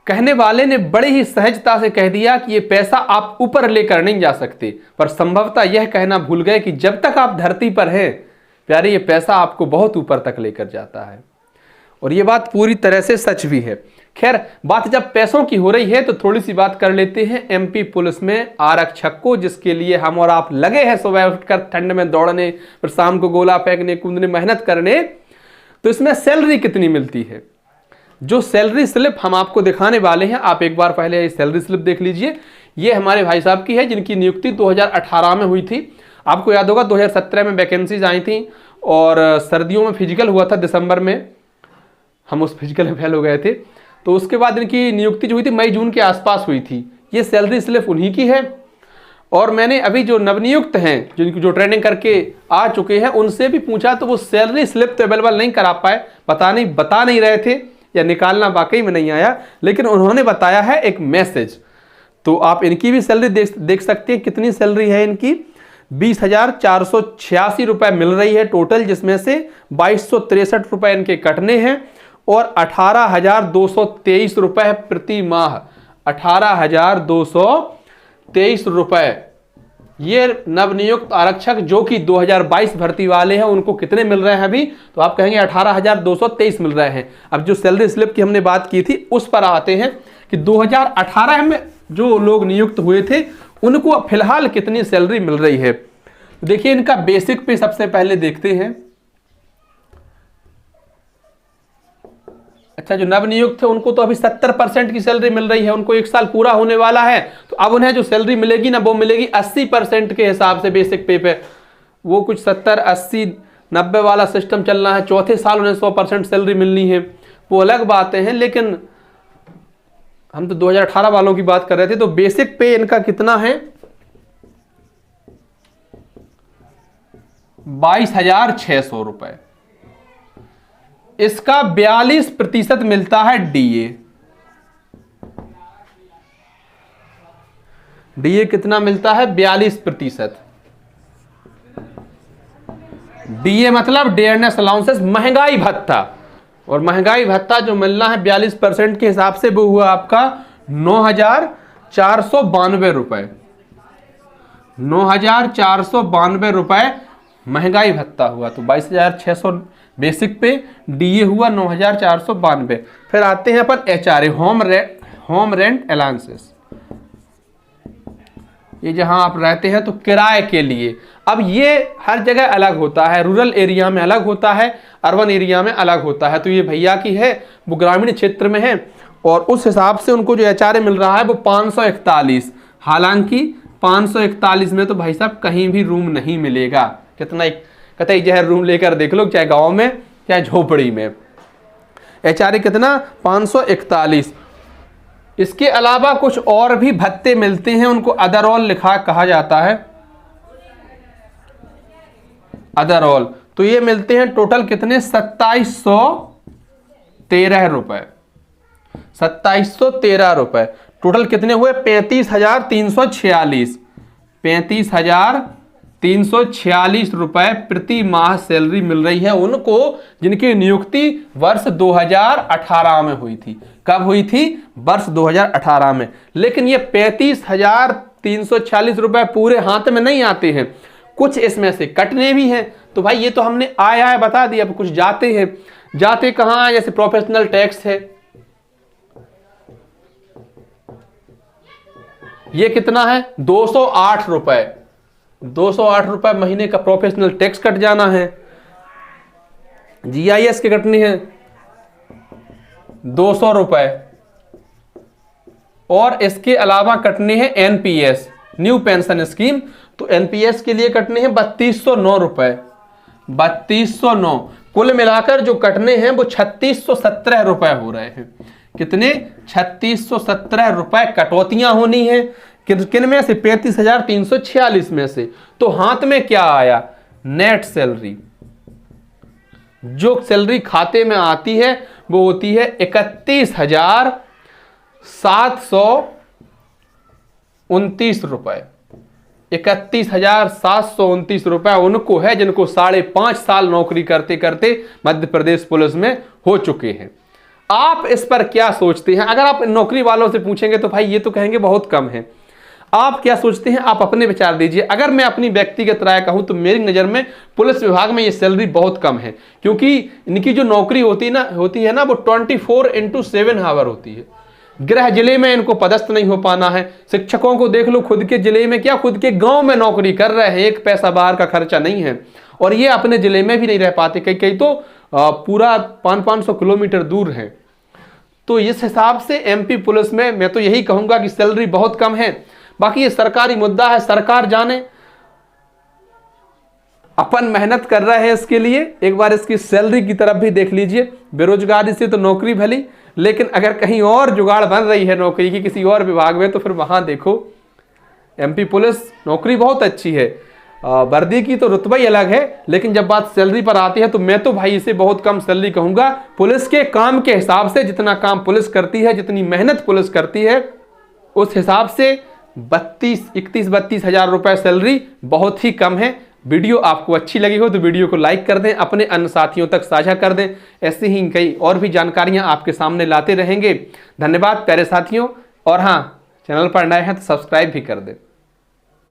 कहने वाले ने बड़े ही सहजता से कह दिया कि ये पैसा आप ऊपर लेकर नहीं जा सकते, पर संभवतः यह कहना भूल गए कि जब तक आप धरती पर हैं प्यारे, ये पैसा आपको बहुत ऊपर तक लेकर जाता है। और ये बात पूरी तरह से सच भी है। खैर, बात जब पैसों की हो रही है तो थोड़ी सी बात कर लेते हैं एमपी पुलिस में आरक्षक को, जिसके लिए हम और आप लगे हैं सुबह उठकर ठंड में दौड़ने, फिर शाम को गोला फेंकने, कूदने, मेहनत करने। तो इसमें सैलरी कितनी मिलती है, जो सैलरी स्लिप हम आपको दिखाने वाले हैं, आप एक बार पहले सैलरी स्लिप देख लीजिए। ये हमारे भाई साहब की है जिनकी नियुक्ति 2018 में हुई थी। आपको याद होगा 2017 में वैकेंसीज आई थी और सर्दियों में फिजिकल हुआ था दिसंबर में, हम उस फिजिकल में फेल हो गए थे। तो उसके बाद इनकी नियुक्ति जो हुई थी मई जून के आसपास हुई थी। ये सैलरी स्लिप उन्हीं की है। और मैंने अभी जो नवनियुक्त हैं, जिनकी जो ट्रेनिंग करके आ चुके हैं, उनसे भी पूछा तो वो सैलरी स्लिप तो अवेलेबल नहीं करा पाए, बता नहीं रहे थे या निकालना वाकई में नहीं आया, लेकिन उन्होंने बताया है एक मैसेज। तो आप इनकी भी सैलरी देख सकते हैं। कितनी सैलरी है इनकी, 20,486 रुपए मिल रही है टोटल, जिसमें से 2263 रुपए इनके कटने हैं और 18,223 रुपए प्रति माह, 18,223 रुपए ये नवनियुक्त आरक्षक जो कि 2022 भर्ती वाले हैं उनको कितने मिल रहे हैं अभी, तो आप कहेंगे 18,223 मिल रहे हैं। अब जो सैलरी स्लिप की हमने बात की थी उस पर आते हैं कि 2018 में जो लोग नियुक्त हुए थे उनको फिलहाल कितनी सैलरी मिल रही है। देखिए, इनका बेसिक पे सबसे पहले देखते हैं। अच्छा, जो नवनियुक्त थे उनको तो अभी 70% की सैलरी मिल रही है, उनको 1 साल पूरा होने वाला है। तो अब उन्हें जो सैलरी मिलेगी ना, वो मिलेगी 80% के हिसाब से बेसिक पे पे। वो कुछ 70, 80, 90 वाला सिस्टम चलना है, चौथे साल उन्हें 100% सैलरी मिलनी है, वो अलग बातें हैं। लेकिन हम तो 2018 वालों की बात कर रहे थे। तो बेसिक पे इनका कितना है, 22,600 रुपए। इसका 42% मिलता है डीए। डीए कितना मिलता है, 42%। डीए मतलब डेयरनेस अलाउंसेस, महंगाई भत्ता। और महंगाई भत्ता जो मिलना है 42% के हिसाब से वो हुआ आपका 9,492 रुपए। 9,492 रुपए महंगाई भत्ता हुआ। तो 22,600 बेसिक पे, डीए हुआ 9,492। फिर आते हैं अपन एचआरए, होम रेंट अलाउंसेस। ये जहां आप रहते हैं तो किराए के लिए। अब ये हर जगह अलग होता है, रूरल एरिया में अलग होता है, अर्बन एरिया में अलग होता है। तो ये भैया की है वो ग्रामीण क्षेत्र में है और उस हिसाब से उनको जो एचआरए मिल रहा है वो 541। हालांकि 541 में तो भाई साहब कहीं भी रूम नहीं मिलेगा। कितना कतई जहर रूम लेकर देख लो, चाहे गांव में चाहे झोपड़ी में। एचआरए कितना, 541। इसके अलावा कुछ और भी भत्ते मिलते हैं, उनको अदर ऑल लिखा कहा जाता है, अदर ऑल। तो ये मिलते हैं टोटल कितने, 2713 रुपए। 2713 रुपए टोटल कितने हुए, 35,346। 35,346 रुपए प्रति माह सैलरी मिल रही है उनको, जिनकी नियुक्ति वर्ष 2018 में हुई थी। कब हुई थी, वर्ष 2018 में। लेकिन ये 35,346 रुपए पूरे हाथ में नहीं आते हैं, कुछ इसमें से कटने भी हैं। तो भाई ये तो हमने आया बता दिया, अब कुछ जाते हैं। जाते कहां, जैसे प्रोफेशनल टैक्स है, ये कितना है, 208 रुपए। 208 रुपए महीने का प्रोफेशनल टैक्स कट जाना है। जीआईएस के कटने हैं 200 रुपए और इसके अलावा कटने हैं एनपीएस, न्यू पेंशन स्कीम। तो एनपीएस के लिए कटने हैं 3209 रुपए। 3209 कुल मिलाकर जो कटने हैं वो 3617 रुपए हो रहे हैं। कितने, 3617 रुपए कटौतियां होनी है। किन में से, 35,346 में से। तो हाथ में क्या आया, नेट सैलरी। जो सैलरी खाते में आती है वो होती है 31,729 रुपए। 31,729 रुपए उनको है जिनको 5.5 साल नौकरी करते करते मध्य प्रदेश पुलिस में हो चुके हैं। आप इस पर क्या सोचते हैं? अगर आप नौकरी वालों से पूछेंगे तो भाई ये तो कहेंगे बहुत कम है। आप क्या सोचते हैं? आप अपने विचार दीजिए। अगर मैं अपनी व्यक्तिगत राय कहूं तो मेरी नज़र में पुलिस विभाग में ये सैलरी बहुत कम है, क्योंकि इनकी जो नौकरी होती है ना वो 24/7 आवर होती है। गृह जिले में इनको पदस्थ नहीं हो पाना है। शिक्षकों को देख लो, खुद के जिले में क्या, खुद के गांव में नौकरी कर रहे हैं, एक पैसा बाहर का खर्चा नहीं है, और ये अपने जिले में भी नहीं रह पाते, कई कई तो पूरा 500-500 किलोमीटर दूर है। तो इस हिसाब से एमपी पुलिस में मैं तो यही कहूंगा कि सैलरी बहुत कम है। बाकी ये सरकारी मुद्दा है, सरकार जाने, अपन मेहनत कर रहे हैं इसके लिए। एक बार इसकी सैलरी की तरफ भी देख लीजिए। बेरोजगारी से तो नौकरी भली, लेकिन अगर कहीं और जुगाड़ बन रही है नौकरी की किसी और विभाग में तो फिर वहां देखो। एमपी पुलिस नौकरी बहुत अच्छी है, वर्दी की तो रुतबा ही अलग है, लेकिन जब बात सैलरी पर आती है तो मैं तो भाई इसे बहुत कम सैलरी कहूंगा। पुलिस के काम के हिसाब से, जितना काम पुलिस करती है, जितनी मेहनत पुलिस करती है, उस हिसाब से 31 हजार रुपए सैलरी बहुत ही कम है। वीडियो आपको अच्छी लगी हो तो वीडियो को लाइक कर दें, अपने अन्य साथियों तक साझा कर दें। ऐसे ही कई और भी जानकारियां आपके सामने लाते रहेंगे। धन्यवाद प्यारे साथियों, और हाँ, चैनल पर नए हैं तो सब्सक्राइब भी कर दें।